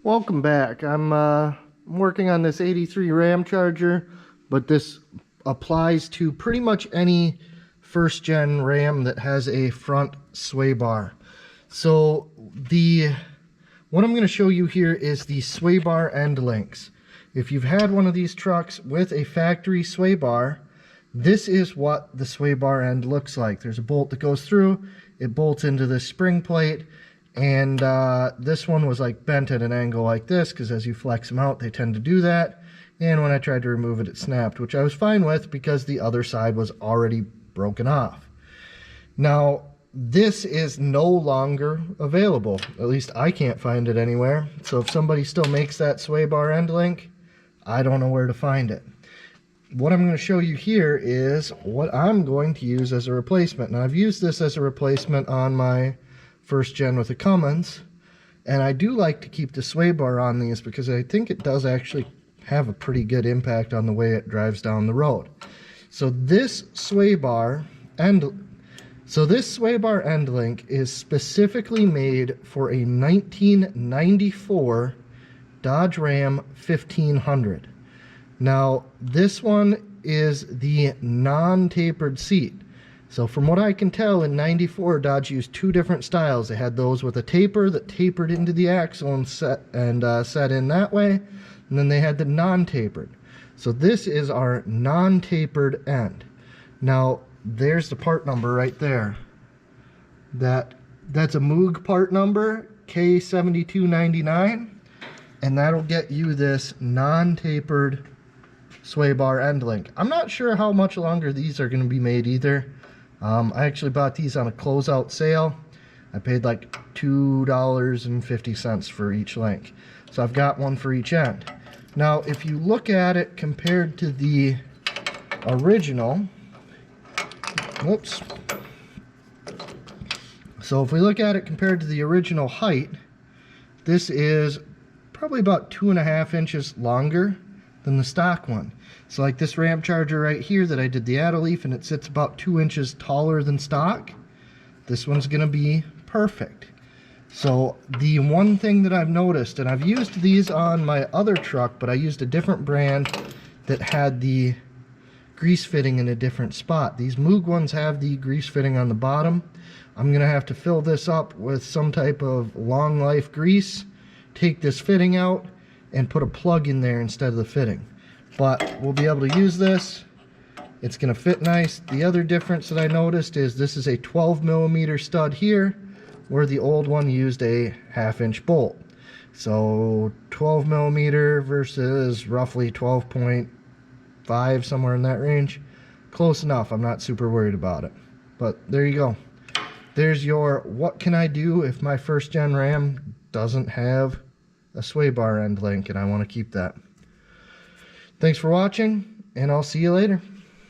Welcome back. I'm working on this 83 Ramcharger, but this applies to pretty much any first gen Ram that has a front sway bar. So what I'm going to show you here is the sway bar end links. If you've had one of these trucks with a factory sway bar, this is what the sway bar end looks like. There's a bolt that goes through, it bolts into this spring plate. And this one was like bent at an angle like this, because as you flex them out, they tend to do that. And when I tried to remove it, it snapped, which I was fine with because the other side was already broken off. Now, this is no longer available. At least I can't find it anywhere. So if somebody still makes that sway bar end link, I don't know where to find it. What I'm going to show you here is what I'm going to use as a replacement. Now, I've used this as a replacement on my first gen with the Cummins, and I do like to keep the sway bar on these because I think it does actually have a pretty good impact on the way it drives down the road. So this sway bar end link is specifically made for a 1994 Dodge Ram 1500. Now this one is the non-tapered seat. So from what I can tell, in 94, Dodge used two different styles. They had those with a taper that tapered into the axle and set in that way. And then they had the non-tapered. So this is our non-tapered end. Now, there's the part number right there. That's a Moog part number, K7299. And that'll get you this non-tapered sway bar end link. I'm not sure how much longer these are going to be made either. I actually bought these on a closeout sale. I paid like $2.50 for each link. So I've got one for each end. Now, if you look at it compared to the original, whoops. So if we look at it compared to the original height, this is probably about 2.5 inches longer than the stock one. So like this Ramcharger right here that I did the add leaf, and it sits about 2 inches taller than stock. This one's gonna be perfect. So the one thing that I've noticed, and I've used these on my other truck, but I used a different brand that had the grease fitting in a different spot. These Moog ones have the grease fitting on the bottom. I'm gonna have to fill this up with some type of long life grease, take this fitting out, and put a plug in there instead of the fitting. But we'll be able to use this. It's going to fit nice. The other difference that I noticed is this is a 12mm stud here, where the old one used a 1/2 inch bolt. So 12mm versus roughly 12.5, somewhere in that range. Close enough. I'm not super worried about it. But there you go. There's your what can I do if my first gen Ram doesn't have a sway bar end link and I want to keep that. Thanks for watching, and I'll see you later.